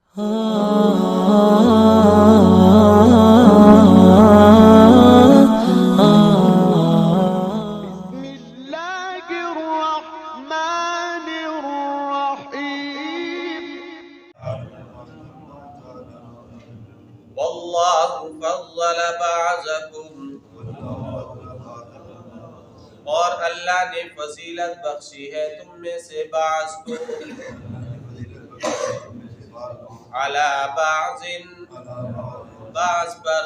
واللہ فضل بعضکم، اور اللہ نے فضیلت بخشی ہے تم میں سے بعض کو، علی بعض، بعض پر،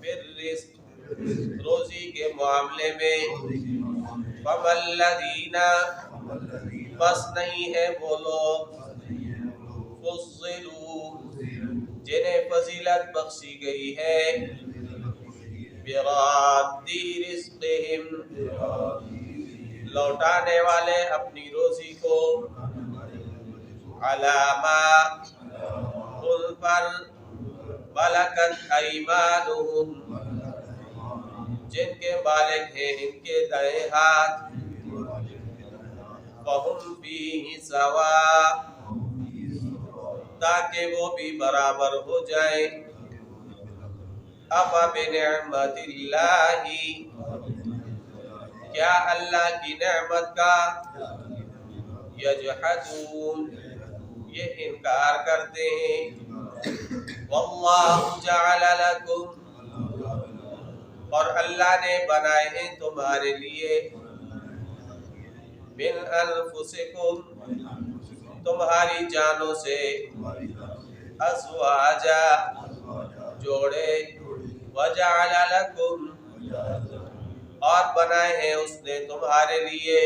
پھر رزق، روزی کے معاملے میں، فَمَا الَّذِينَ، بس نہیں ہے وہ لوگ، فضلوا، جنہیں فضیلت بخشی گئی ہے، براد رزقہم، لوٹانے والے اپنی روزی کو، علامہ ان پر، ملکت ایمانہم، جن کے مالک ہیں ان کے دائیں ہاتھ، فہم فیہ سواء، تاکہ وہ بھی برابر ہو جائیں، افبنعمت اللہ، کیا اللہ کی نعمت کا، یجحدون، یہ انکار کرتے ہیں، واللہ جعل لکم، اور اللہ نے بنائے ہیں تمہارے لیے، من انفسکم، تمہاری جانوں سے، ازواجا، جوڑے، وجعل لکم، اور بنائے ہیں اس نے تمہارے لیے،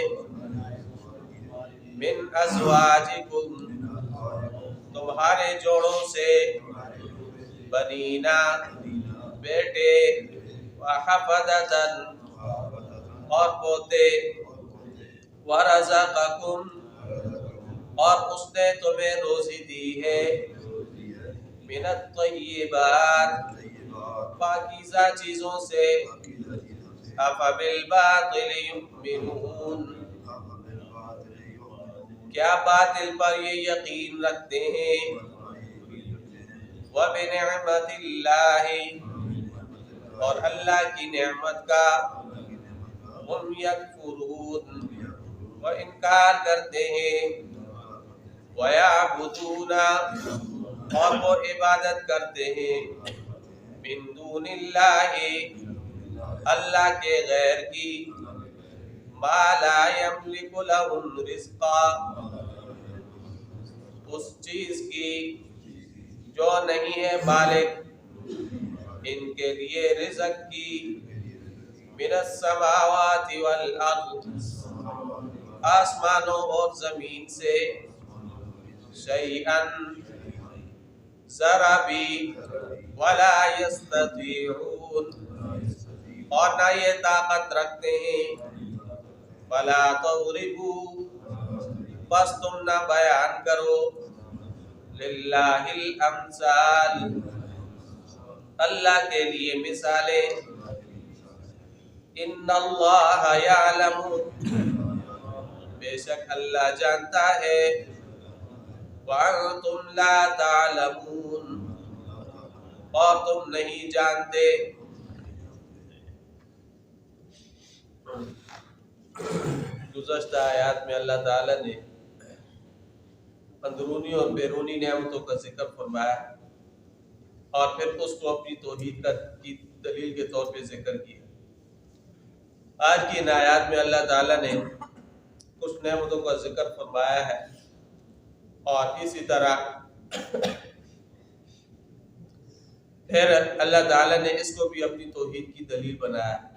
من ازواجکم، تمہارے جوڑوں سے، بنینا، بیٹے، وحفدتن، اور پوتے، ورزقکم، اور اس نے تمہیں روزی دی ہے، من الطیبات، پاکیزہ چیزوں سے، افبالباطل یؤمنون، کیا باطل پر یہ یقین رکھتے ہیں، وبنعمت اللہ، اور اللہ کی نعمت کا، ہم یکفرون، وہ انکار کرتے ہیں، وَيَعْبُدُونَ، اور وہ عبادت کرتے ہیں، من دون اللہ، اللہ کے غیر کی، ما لا یملک لہم رزقا، اس چیز کی جو نہیں ہے مالک ان کے لیے رزق کی، من السماوات والارض، آسمانوں اور زمین سے، شیئا، ذرا بھی، ولا یستطیعون، اور نہ یہ طاقت رکھتے ہیں، فلا تضربوا، بس تم نہ بیان کرو، للہ الامثال، اللہ کے لیے مثالیں، ان اللہ یعلم، بے شک اللہ جانتا ہے، وانتم لا تعلمون، اور تم نہیں جانتے۔ گزشتہ آیات میں اللہ تعالیٰ نے اندرونی اور بیرونی نعمتوں کا ذکر فرمایا، اور پھر اس کو اپنی توحید کی دلیل کے طور پہ ذکر کیا۔ آج کی ان آیات میں اللہ تعالیٰ نے کچھ نعمتوں کا ذکر فرمایا ہے، اور اسی طرح پھر اللہ تعالیٰ نے اس کو بھی اپنی توحید کی دلیل بنایا ہے۔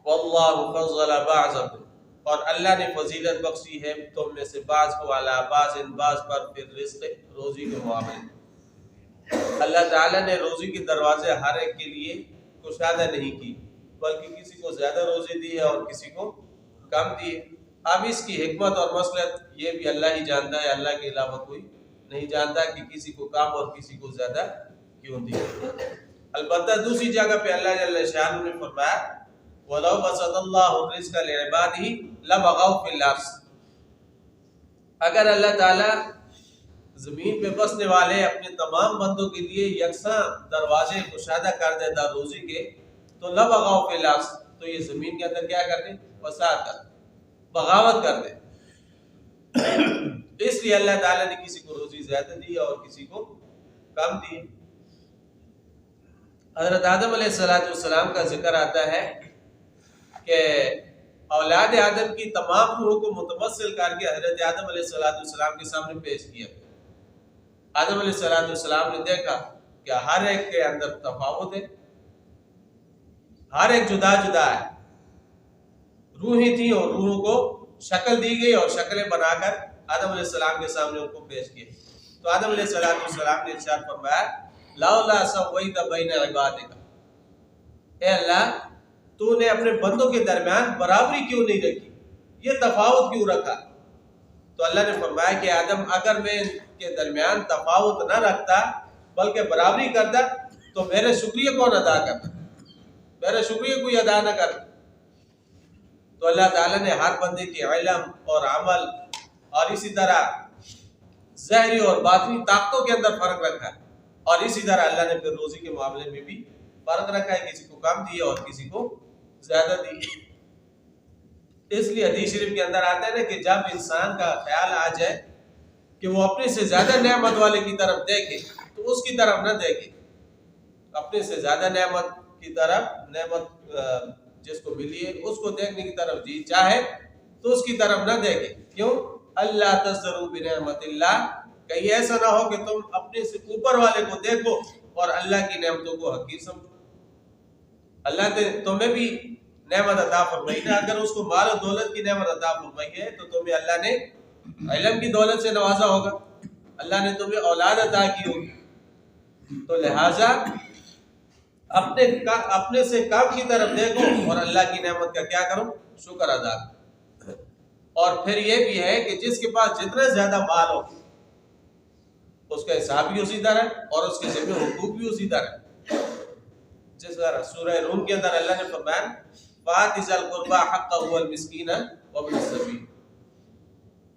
واللہ فضل بعضکم، اور اللہ نے فضیلت بخشی ہے تم میں سے بعض کو، علی بعض، بعض پر، پھر رزق، روزی کے معاملے میں۔ اللہ تعالیٰ نے روزی کے دروازے ہر ایک کے لیے کشادہ نہیں کی، بلکہ کسی کو زیادہ روزی دی ہے اور کسی کو کم دی ہے۔ اب اس کی حکمت اور مصلحت یہ بھی اللہ ہی جانتا ہے، اللہ کے علاوہ کوئی نہیں جانتا کہ کسی کو کم اور کسی کو زیادہ کیوں دی۔ البتہ دوسری جگہ پہ اللہ جل شانہ نے فرمایا، وَلَوْ بَسَطَ اللَّهُ الرِّزْقَ لِعِبَادِهِ لَبَغَوْا فِي الْأَرْضِ، اگر اللہ تعالیٰ زمین پہ بسنے والے اپنے تمام بندوں کے لیے یکساں دروازے کشادہ کر دیتا روزی کے، تو لبغاؤ فی الارض، تو یہ زمین کے اندر کیا کرتے؟ فساد کرتے، بغاوت کرتے۔ اس لیے اللہ تعالیٰ نے کسی کو روزی زیادہ دی اور کسی کو کم دی۔ حضرت آدم علیہ السلام کا ذکر آتا ہے کہ اولاد آدم کی تمام روحوں کو متمثل کر کے حضرت آدم علیہ السلام کے سامنے پیش کیا۔ آدم علیہ السلام نے دیکھا کہ ہر ایک کے اندر تفاوت ہے، ہر ایک جدا جدا ہے، روحیں تھیں اور روحوں کو شکل دی گئی اور شکلیں بنا کر آدم علیہ السلام کے سامنے ان کو پیش کیا۔ تو آدم علیہ السلام نے ارشاد فرمایا لولا سویت بین عبادک، اے اللہ تو نے اپنے بندوں کے درمیان برابری کیوں نہیں رکھی، یہ تفاوت کیوں رکھا؟ تو اللہ نے فرمایا کہ آدم اگر میں ان کے درمیان تفاوت نہ رکھتا بلکہ برابری کرتا تو میرے شکریہ کون ادا کرتا، میرے شکریہ کوئی ادا نہ کرتا۔ تو اللہ تعالیٰ نے ہر بندے کے علم اور عمل اور اسی طرح ظاہری اور باطنی طاقتوں کے اندر فرق رکھا ہے، اور اسی طرح اللہ نے پھر روزی کے معاملے میں بھی فرق رکھا ہے، کسی کو کم دی اور کسی کو زیادہ دی۔ اس لیے حدیث شریف کے اندر آتا ہے نا کہ جب انسان کا خیال آ جائے کہ وہ اپنے سے زیادہ نعمت والے کی طرف دیکھے تو اس کی طرف نہ دیکھے، اپنے سے زیادہ نعمت کی طرف، نعمت جس کو ملی ہے اس کو دیکھنے کی طرف جی چاہے تو اس کی طرف نہ دیکھے۔ کیوں؟ اللہ تذروا بنعمت اللہ، کہیں ایسا نہ ہو کہ تم اپنے سے اوپر والے کو دیکھو اور اللہ کی نعمتوں کو حقیر سمجھو۔ اللہ نے تمہیں بھی نعمت عطا فرمائی ہے، اگر اس کو مال و دولت کی نعمت عطا فرمائی ہے تو تمہیں اللہ نے علم کی دولت سے نوازا ہوگا، اللہ نے تمہیں اولاد عطا کی ہوگی، تو لہٰذا اپنے سے کم کی طرف دیکھو اور اللہ کی نعمت کا کیا کرو؟ شکر ادا کرو۔ اور پھر یہ بھی ہے کہ جس کے پاس جتنا زیادہ مال ہو اس کا حساب بھی اسی طرح اور اس کے ذمہ حقوق بھی اسی طرح۔ جس طرح سورہ روم کے اندر اللہ نے فرمایا فَآتِ ذَا الْقُرْبَىٰ حَقَّهُ وَالْمِسْكِينَ وَابْنَ السَّبِيلِ،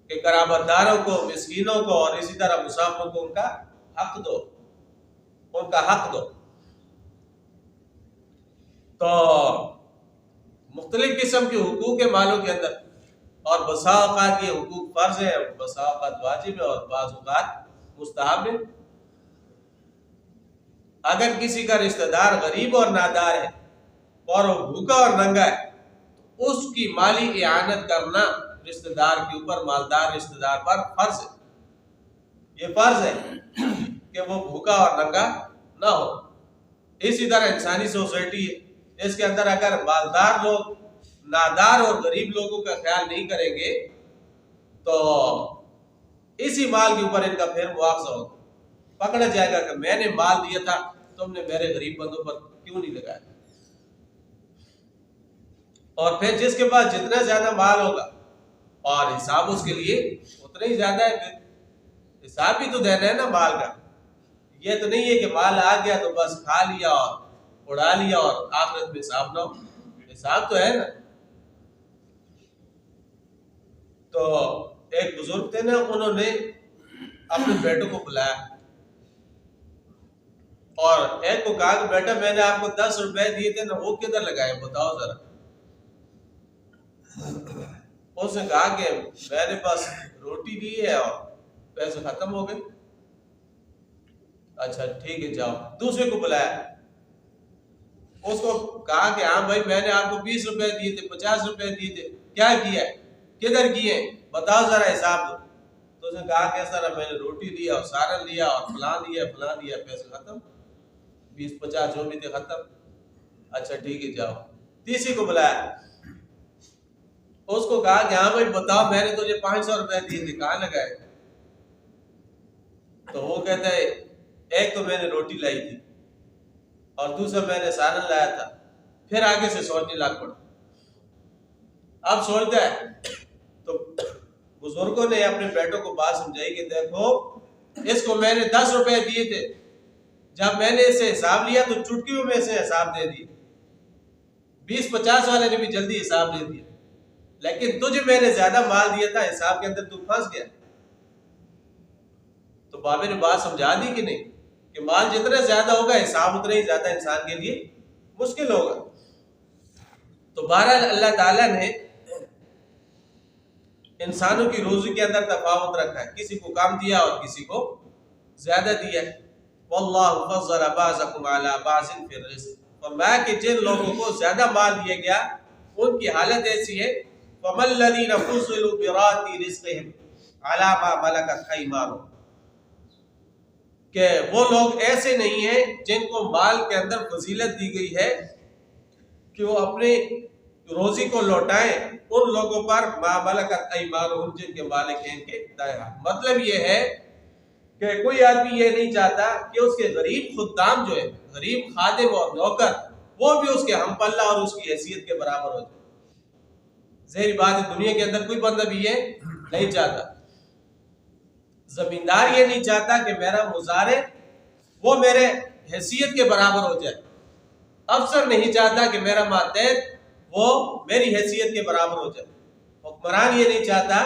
کہ قرابت داروں کو، مسکینوں کو اور اسی طرح مسافروں کو ان کا حق دو، ان کا حق دو۔ تو مختلف قسم کے حقوق کے مالوں کے اندر، اور بسا اوقات یہ حقوق فرض ہے، بسا اوقات واجب ہے اور بعض اوقات مستحب ہے۔ اگر کسی کا رشتہ دار غریب اور نادار ہے اور وہ بھوکا اور ننگا ہے تو اس کی مالی اعانت کرنا رشتہ دار کے اوپر، مالدار رشتہ دار پر فرض ہے۔ یہ فرض ہے کہ وہ بھوکا اور ننگا نہ ہو۔ اسی طرح انسانی سوسائٹی ہے، اس کے اندر اگر مالدار لوگ نادار اور غریب لوگوں کا خیال نہیں کریں گے تو اسی مال کے اوپر ان کا پھر مواخذہ ہوگا، پکڑا جائے گا کہ میں نے مال دیا تھا تم نے میرے غریب بندوں پر کیوں نہیں لگایا۔ اور پھر جس کے پاس جتنا زیادہ مال ہوگا اور حساب اس کے لیے اتنا ہی زیادہ ہے، پھر حساب بھی تو دینا ہے نا مال کا۔ یہ تو نہیں ہے کہ مال آ گیا تو بس کھا لیا اور اڑا لیا اور آخرت میں حساب نہ ہو، حساب تو ہے نا۔ تو ایک بزرگ تھے نا، انہوں نے اپنے بیٹوں کو بلایا اور ایک کو کہا کہ بیٹا میں نے آپ کو 10 روپے دیے تھے نا، وہ کدھر لگائے بتاؤ ذرا۔ اس نے کہا کہ میں نے بس روٹی دی ہے اور پیسے ختم ہو گئے۔ اچھا ٹھیک ہے جاؤ۔ دوسرے کو بلایا، اس کو کہا کہ ہاں بھائی میں نے آپ کو 20 روپے دیے تھے، 50 روپے دیے تھے، کیا کیا ہے، کدھر کیے، بتاؤ ذرا حساب دو۔ تو اس نے کہا کہ سر میں نے روٹی لیا اور سارن لیا اور فلان دیا، پیسے ختم، 20-50 جو بھی تھے ختم۔ اچھا ٹھیک ہے جاؤ۔ تیسری کو بلایا، اس کو کہا کہ ہاں بھائی بتاؤ میں نے تجھے 500 روپے دیے تھے، کہاں لگائے؟ تو وہ کہتا ہے ایک تو میں نے روٹی لائی تھی اور دوسرا میں نے سالن لایا تھا۔ پھر آگے سے سوچنے لگ پڑا۔ اب سوچتا ہے تو بزرگوں نے اپنے بیٹوں کو بات سمجھائی کہ دیکھو اس کو میں نے 10 روپے دیے تھے، جب میں نے اسے حساب لیا تو چٹکیوں میں سے حساب دے دیا، 20-50 والے نے بھی جلدی حساب دے دیا، لیکن تجھے میں نے زیادہ مال دیا تھا، حساب کے اندر تو پھنس گیا۔ تو بابے نے بات سمجھا دی کہ نہیں کہ مال جتنا زیادہ ہوگا حساب اتنا ہی زیادہ انسان کے لیے مشکل ہوگا. تو بہرحال اللہ تعالیٰ نے انسانوں کی روزی کے اندر تفاوت رکھا ہے، کسی کو کم دیا اور کسی کو زیادہ دیا ہے. واللہ فضل بعضکم علی بعض فی الرزق، فرمایا کہ جن لوگوں کو زیادہ مال دیا گیا ان کی حالت ایسی ہے فَمَا الَّذِينَ فُضِّلُوا بِرَادِّ رِزْقِهِمْ عَلَىٰ مَا مَلَكَتْ أَيْمَانُهُمْ، کہ وہ لوگ ایسے نہیں ہیں جن کو مال کے اندر فضیلت دی گئی ہے کہ وہ اپنے روزی کو لوٹائیں ان لوگوں پر مَا مَلَكَتْ أَيْمَانُهُمْ جن کے مالک ہیں ان کے دائیں ہاتھ. مطلب یہ ہے کہ کوئی آدمی یہ نہیں چاہتا کہ اس کے غریب خدام جو ہے، غریب خادم اور نوکر، وہ بھی اس کے ہم پلہ اور اس کی حیثیت کے برابر ہو جائے. ظاہری بات ہے دنیا کے اندر کوئی بندہ بھی یہ نہیں چاہتا. زمیندار یہ نہیں چاہتا کہ میرا مزارع وہ میرے حیثیت کے برابر ہو جائے. افسر نہیں چاہتا کہ میرا ماتحت وہ میری حیثیت کے برابر ہو جائے. حکمران یہ نہیں چاہتا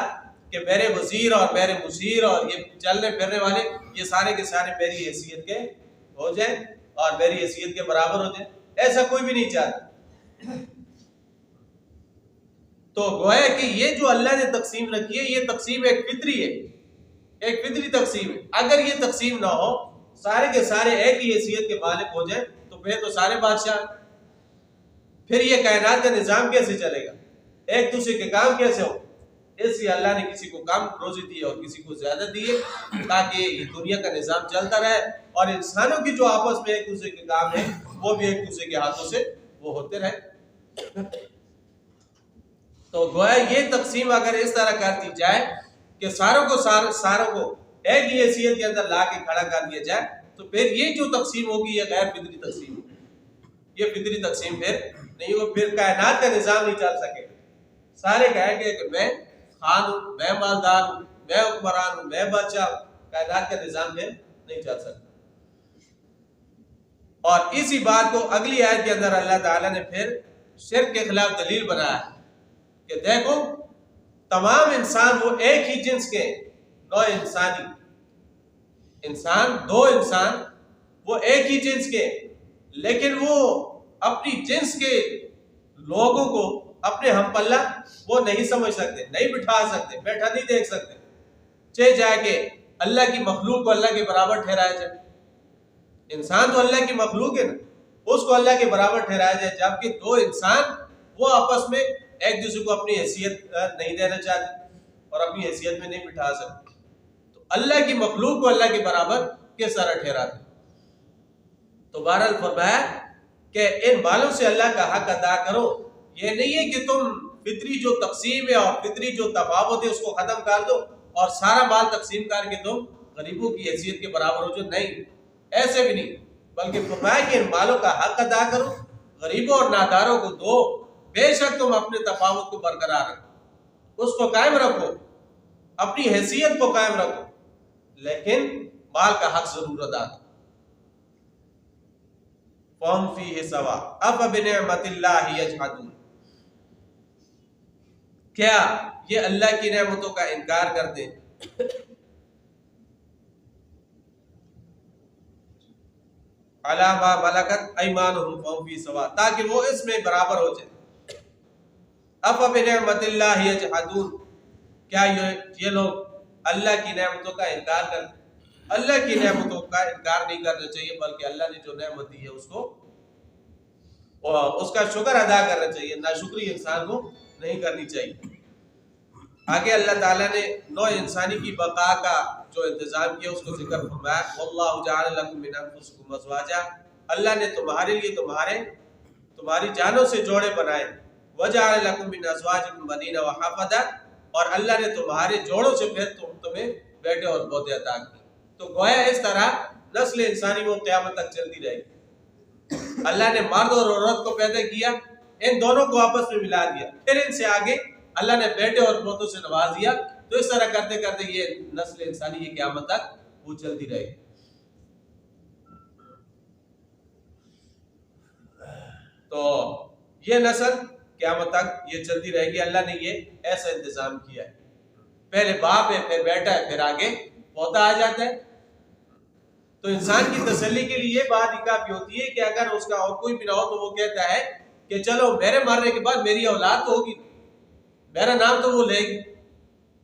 کہ میرے وزیر اور میرے مشیر اور یہ چلنے پھرنے والے یہ سارے کے سارے میری حیثیت کے ہو جائیں اور میری حیثیت کے برابر ہو جائیں. ایسا کوئی بھی نہیں چاہتا. تو گویا کہ یہ جو اللہ نے تقسیم رکھی ہے یہ تقسیم ایک فطری ہے، ایک فطری تقسیم ہے. اگر یہ تقسیم نہ ہو، سارے کے سارے ایک ہی حیثیت کے مالک ہو جائیں تو پھر تو سارے بادشاہ، پھر یہ کائنات کا نظام کیسے چلے گا، ایک دوسرے کے کام کیسے ہو. اس لیے اللہ نے کسی کو کم روزی دی اور کسی کو زیادہ دی ہے تاکہ یہ دنیا کا نظام چلتا رہے اور انسانوں کی جو آپس میں ایک دوسرے کے کام ہیں وہ بھی ایک دوسرے کے ہاتھوں سے وہ ہوتے رہے. تو گویا یہ تقسیم اگر اس طرح کر دی جائے کہ ساروں کو ایک ہی حیثیت کے اندر لا کے کھڑا کر دیا جائے تو پھر یہ جو تقسیم ہوگی یہ غیر فطری تقسیم ہوگی. یہ فطری تقسیم پھر نہیں ہو، پھر کائنات کا نظام نہیں چل سکے. سارے کہیں گے کہ میں خان ہوں، میں مالدار ہوں، میں حکمران ہوں، میں بادشاہ ہوں. کائنات کا نظام پھر نہیں چل سکتا. اور اسی بات کو اگلی آیت کے اندر اللہ تعالیٰ نے پھر شرک کے خلاف دلیل بنایا ہے کہ دیکھو تمام انسان وہ ایک ہی جنس کے نوع انسانی انسان، دو انسان وہ ایک ہی جنس کے، لیکن وہ اپنی جنس کے لوگوں کو اپنے ہم پلہ وہ نہیں سمجھ سکتے، نہیں بٹھا سکتے، بیٹھا نہیں دیکھ سکتے. چاہے جائے کہ اللہ کی مخلوق کو اللہ کے برابر ٹھہرایا جائے. انسان تو اللہ کی مخلوق ہے نا، اس کو اللہ کے برابر ٹھہرایا جائے، جبکہ دو انسان وہ آپس میں ایک دوسرے کو اپنی حیثیت نہیں دینا چاہتے اور اپنی حیثیت میں نہیں بٹھا سکتے. تو اللہ کی مخلوق کو اللہ کے برابر کس طرح ٹھہراتے. تو بہرحال فرمایا کہ ان مالوں سے اللہ کا حق ادا کرو. یہ نہیں ہے کہ تم فطری جو تقسیم ہے اور فطری جو تفاوت ہے اس کو ختم کر دو اور سارا مال تقسیم کر کے تم غریبوں کی حیثیت کے برابر ہو جو. نہیں، ایسے بھی نہیں، بلکہ فرمایا کہ ان مالوں کا حق ادا کرو، غریبوں اور ناداروں کو دو. بے شک تم اپنے تفاوت کو برقرار رکھو، اس کو قائم رکھو، اپنی حیثیت کو قائم رکھو، لیکن مال کا حق ضرور ادا کرو. فَهُمْ فِيهِ سَوَاءٌ أَفَبِنِعْمَةِ اللَّهِ يَجْحَدُونَ. کیا یہ اللہ کی نعمتوں کا انکار کرتے ہیں؟ عَلَىٰ مَا مَلَكَتْ أَيْمَانُهُمْ فَهُمْ فِيهِ سَوَاءٌ، تاکہ وہ اس میں برابر ہو جائے. أَفَبِنِعْمَةِ اللَّهِ يَجْحَدُونَ، کیا یہ لوگ اللہ کی نعمتوں کا انکار کرتے ہیں؟ اللہ کی نعمتوں کا انکار نہیں کرنا چاہیے، بلکہ اللہ نے جو نعمت دی ہے اس کو اس کا شکر ادا کرنا چاہیے. ناشکری انسان کو نہیں کرنی چاہیے. آگے اللہ تعالیٰ نے نوع انسانی کی بقا کا جو انتظام کیا اس کو ذکر فرمایا. وَاللَّهُ جَعَلَ لَكُم مِّنْ أَنفُسِكُمْ أَزْوَاجًا، اللہ نے تمہارے لیے تمہاری جانوں سے جوڑے بنائے. وَجَعَلَ لَكُم مِّنْ أَزْوَاجِكُمْ بَنِينَ وَحَفَدًا، اور اللہ نے تمہارے جوڑوں سے پھر تمہیں بیٹے اور پوتے عطا کیے. تو گویا اس طرح نسل انسانی وہ قیامت تک چلتی رہے گی. اللہ نے مرد اور عورت کو پیدا کیا، ان دونوں کو آپس میں ملا دیا، پھر ان سے آگے اللہ نے بیٹے اور پوتوں سے نواز دیا. تو اس طرح کرتے کرتے یہ نسل انسانی یہ قیامت تک وہ چلتی رہے گی. تو یہ نسل قیامت تک یہ چلتی رہے گی. اللہ نے یہ ایسا انتظام کیا ہے. پہلے باپ ہے، پھر بیٹا ہے، پھر آگے پوتا آ جاتا ہے. تو انسان کی تسلی کے لیے یہ بات ہی کافی ہوتی ہے کہ اگر اس کا اور کوئی بھی نہ ہو تو وہ کہتا ہے کہ چلو میرے مرنے کے بعد میری اولاد تو ہوگی، میرا نام تو وہ لے گی،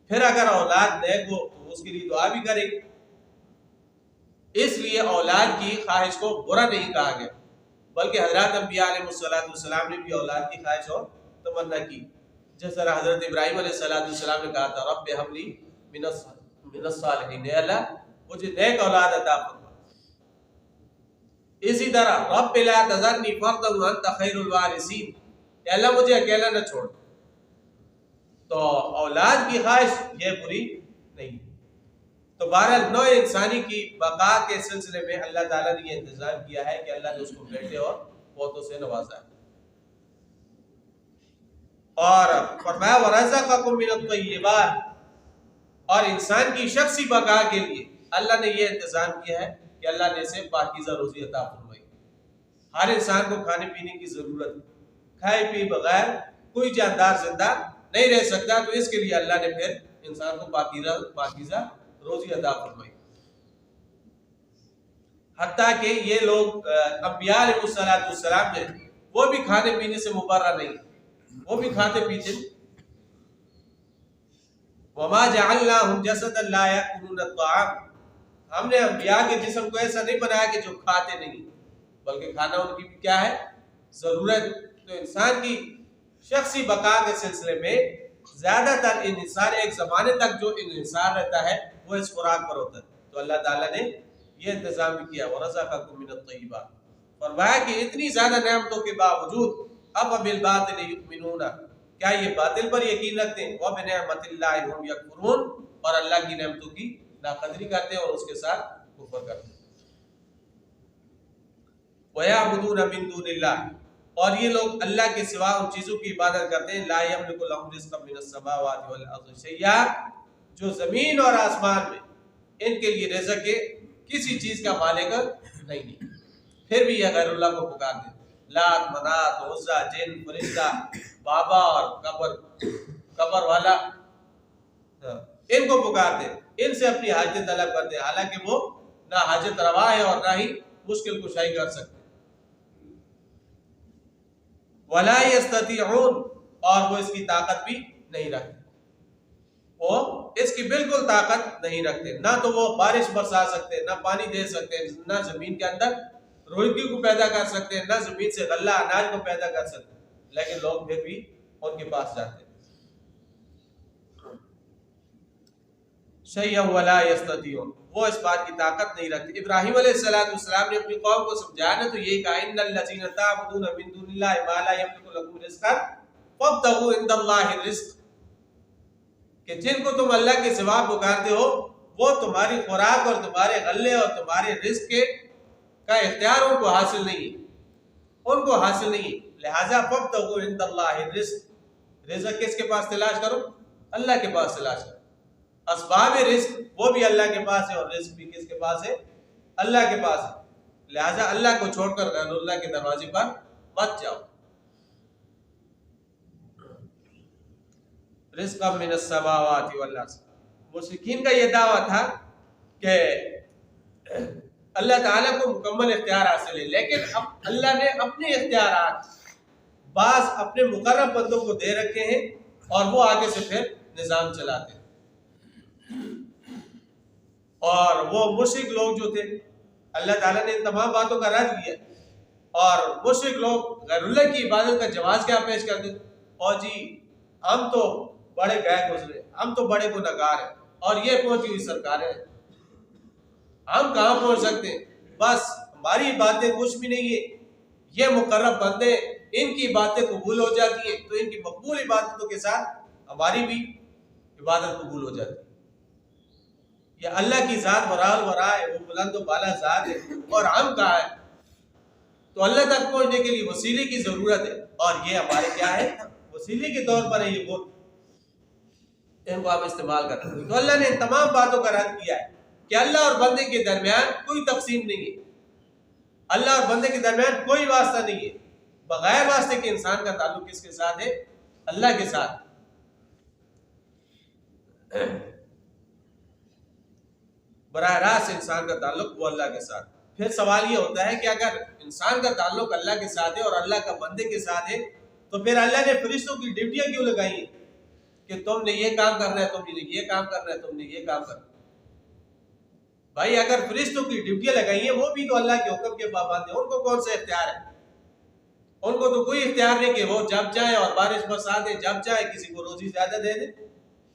پھر اگر اولاد نیک ہو تو اس کے لیے دعا بھی کرے گی۔ اس لیے اولاد کی خواہش کو برا نہیں کہا گیا، بلکہ حضرات انبیاء علیہ السلام نے بھی اولاد کی خواہش اور تمنا کی، جس طرح حضرت ابراہیم علیہ السلام نے کہا تھا رب ہب لی من الصالحین، اے اللہ مجھے نیک اولاد عطا فرما۔ اسی طرح رب لا تذرنی فردا وانت خیر الوارثین، اے اللہ مجھے اکیلا نہ چھوڑ۔ تو اولاد کی خواہش یہ بری نہیں۔ تو بہرحال نوع انسانی کی بقا کے سلسلے میں اللہ تعالیٰ نے یہ انتظام کیا ہے کہ اللہ نے اس کو بیٹے اور پوتوں سے نوازا ہے، اور فرمایا وَرَزَقَكُم مِّنَ الطَّيِّبَاتِ، اور انسان کی شخصی بقا کے لیے اللہ نے یہ انتظام کیا ہے کہ اللہ نے اسے پاکیزہ روزی عطا فرمائی۔ ہر انسان کو کھانے پینے کی ضرورت ہے، کھائے پی بغیر کوئی جاندار زندہ نہیں رہ سکتا، تو اس کے لیے اللہ نے پھر انسان کو پاکیزہ روزی عطا فرمائی۔ حتیٰ کہ یہ لوگ انبیاء علیہ السلام نے وہ بھی کھانے پینے سے مبرہ نہیں، وہ بھی کھاتے پیتے۔ وَمَا جَعَلْنَاهُمْ جَسَدًا لَا يَأْكُلُونَ الطَّعَامَ، ہم نے انبیاء کے جسم کو ایسا نہیں بنایا کہ جو کھاتے نہیں، بلکہ کھانا ان کی بھی کیا ہے؟ ضرورت۔ تو انسان کی شخصی بقا کے سلسلے میں زیادہ تر انحصار ایک زمانے تک جو انحصار رہتا ہے وہ اس خوراک پر ہوتا ہے، تو اللہ تعالیٰ نے یہ انتظام بھی کیا وَرَزَقَكُم مِّنَ الطَّيِّبَاتِ، فرمایا کہ اتنی زیادہ نعمتوں کے باوجود أَفَبِالْبَاطِلِ يُؤْمِنُونَ، کیا یہ باطل پر یقین رکھتے ہیں؟ وَبِنِعْمَتِ اللَّهِ هُمْ يَكْفُرُونَ، اور اللہ کی نعمتوں کی ناقدری کرتے ہیں اور اس کے ساتھ کفر کرتے ہیں۔ وَيَعْبُدُونَ مِن دُونِ اللَّهِ، اور یہ لوگ اللہ کے سوا ان چیزوں کی عبادت کرتے ہیں، لَا يَمْلِكُ لَهُمْ رِزْقًا مِّنَ السَّمَاوَاتِ وَالْأَرْضِ شَيْئًا، جو زمین اور آسمان میں ان کے لیے رزق کے کسی چیز کا مالک نہیں ہے، پھر بھی یہ غیر اللہ کو پکارتے ہیں، لات، منات، عزا، جن، فرشتہ، بابا اور قبر والا، ان کو پکارتے ہیں، ان سے اپنی حاجت طلب کرتے ہیں، حالانکہ وہ نہ حاجت روا ہے اور نہ ہی مشکل کشائی کر سکتے۔ وَلَا يَسْتَطِيعُونَ، اور وہ اس کی طاقت بھی نہیں رکھتے، وہ اس کی بالکل طاقت نہیں رکھتے، نہ تو وہ بارش برسا سکتے، نہ پانی دے سکتے، نہ زمین کے اندر روزگی کو پیدا کر سکتے، نہ زمین سے غلہ اناج کو پیدا کر سکتے، لیکن لوگ پھر بھی ان کے پاس جاتے ہیں۔ شَيْئًا وَلَا يَسْتَطِيعُونَ، وہ اس بات کی طاقت نہیں رکھتے۔ ابراہیم علیہ السلام نے اپنی قوم کو سمجھایا نا، تو یہی کہا إِنَّ الَّذِينَ تَعْبُدُونَ مِن دُونِ اللَّهِ مَا لَا يَمْلِكُ لَكُمْ رِزْقًا فَابْتَغُوا عِندَ اللَّهِ الرِّزْقَ، کہ جن کو تم اللہ کے سوا پکارتے ہو وہ تمہاری خوراک اور تمہارے غلے اور تمہارے رزق کا اختیار ان کو حاصل نہیں ہے، ان کو حاصل نہیں ہے، لہٰذا فَابْتَغُوا عِندَ اللَّهِ الرِّزْقَ، رزق کس کے پاس تلاش کرو؟ اللہ کے پاس تلاش کرو۔ اسباب رزق وہ بھی اللہ کے پاس ہے، اور رزق بھی کس کے پاس ہے؟ اللہ کے پاس ہے، لہٰذا اللہ کو چھوڑ کر غیر اللہ کے دروازے پر مت جاؤ۔ رزقا من السماوات والارض، مشرکین کا یہ دعویٰ تھا کہ اللہ تعالیٰ کو مکمل اختیار حاصل ہے، لیکن اب اللہ نے اپنے اختیارات بعض اپنے مقرب بندوں کو دے رکھے ہیں، اور وہ آگے سے پھر نظام چلاتے ہیں۔ اور وہ مشرک لوگ جو تھے، اللہ تعالیٰ نے ان تمام باتوں کا رد کیا، اور مشرک لوگ غیر اللہ کی عبادت کا جواز کیا پیش کرتے تھے؟ اور جی ہم تو بڑے گئے گزرے، ہم تو بڑے گنہگار ہیں، اور یہ پہنچی ہوئی سرکاریں ہیں، ہم کہاں پہنچ سکتے ہیں؟ بس ہماری باتیں کچھ بھی نہیں ہے، یہ مقرب بندے ان کی باتیں قبول ہو جاتی ہیں، تو ان کی مقبول عبادتوں کے ساتھ ہماری بھی عبادت قبول ہو جاتی ہے۔ یہ اللہ کی ذات برال برا ہے، وہ بلند و بالا ذات ہے، اور ہم کہاں ہیں؟ تو اللہ تک پہنچنے کے لیے وسیلے کی ضرورت ہے، اور یہ ہمارے کیا ہے؟ وسیلے کے طور پر ہے، یہ بہت ان کو آپ استعمال کرتے ہیں۔ تو اللہ نے ان تمام باتوں کا رد کیا ہے کہ اللہ اور بندے کے درمیان کوئی تقسیم نہیں ہے، اللہ اور بندے کے درمیان کوئی واسطہ نہیں ہے، بغیر واسطے کے انسان کا تعلق کس کے ساتھ ہے؟ اللہ کے ساتھ۔ براہ راست انسان کا تعلق وہ اللہ کے ساتھ. پھر سوال یہ ہوتا ہے کہ اگر انسان کا تعلق اللہ کے ساتھ ہے اور اللہ کا بندے کے ساتھ ہے تو پھر اللہ نے فرشتوں کی ڈیوٹیاں کیوں لگائی ہیں کہ تم نے یہ کام کرنا ہے, تم نے یہ کام کرنا ہے, تم نے یہ کام کرنا ہے؟ بھائی اگر فرشتوں کی ڈیوٹیاں لگائی ہیں وہ بھی تو اللہ کے حکم کے پابند ہیں, ان کو کون سا اختیار ہے؟ ان کو تو کوئی اختیار نہیں کہ وہ جب چاہے اور بارش برسا دے, جب چاہے کسی کو روزی زیادہ دے دے.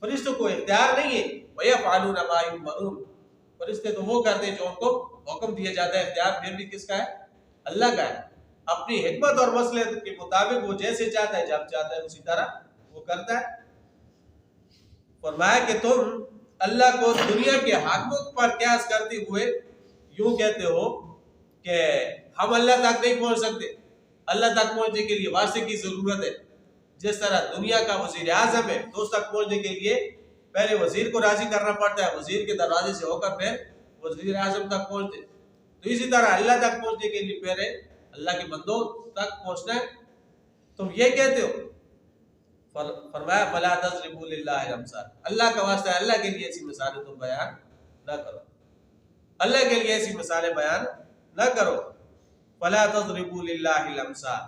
فرشتوں کو اختیار نہیں ہے. وَيَفْعَلُونَ مَا يُؤْمَرُونَ, فرشتے تو وہ کرتے ہیں جو ان کو حکم دیا جاتا ہے. اختیار پھر بھی کس کا ہے؟ اللہ کا ہے. اپنی حکمت اور مصلحت کے مطابق وہ جیسے چاہتا ہے, جب چاہتا ہے اسی طرح وہ کرتا ہے. فرمایا کہ تم اللہ کو دنیا کے حاکموں پر قیاس کرتے ہوئے یوں کہتے ہو کہ ہم اللہ تک نہیں پہنچ سکتے, اللہ تک پہنچنے کے لیے واسطے کی ضرورت ہے. جس طرح دنیا کا وزیر اعظم ہے تو اس تک پہنچنے کے لیے پہلے وزیر کو راضی کرنا پڑتا ہے, وزیر کے دروازے سے ہو کر پھر وزیر اعظم تک پہنچتے. تو اسی طرح اللہ تک پہنچنے کے لیے پہلے اللہ کے بندوں تک پہنچنا ہے. تم یہ کہتے ہو, فرمایا فلا تضربوا للہ الامثال, اللہ کا واسطہ ہے, اللہ کے لیے ایسی مثالیں تم بیان نہ کرو, اللہ کے لیے ایسی مثالیں بیان نہ کرو. فلا تضربوا للہ الامثال.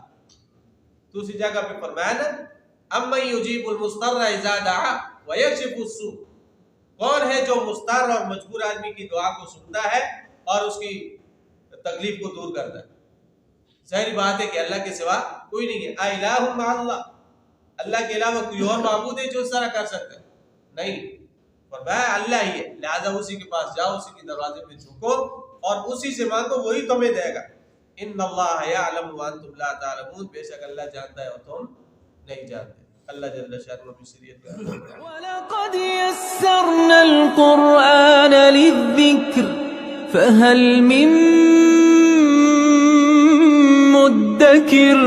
دوسری جگہ پہ فرمایا نا امن یجیب المضطر اذا دعا ویکشف السوء, کون ہے جو مضطر اور مجبور آدمی کی دعا کو سنتا ہے اور اس کی تکلیف کو دور کرتا ہے. ظاہری بات ہے کہ اللہ کے سوا کوئی نہیں ہے. الہ مع اللہ, اللہ کے علاوہ کوئی اور معبود ہے جو اس طرح کر سکتا ہے؟ نہیں. فرمایا اللہ ہی ہے, لہذا اسی کے پاس جاؤ, اسی کے دروازے پہ جھکو اور اسی سے مانگو, وہی تمہیں دے گا. ان اللہ یعلم وانتم لا تعلمون, بے شک اللہ جانتا ہے اور تم نہیں جانتے. اللہ جل شانہ کی شریعت کا وَلَقَدْ يَسَّرْنَا الْقُرْآنَ لِلذِّكْرِ فَهَلْ مِن مُّدَّكِرٍ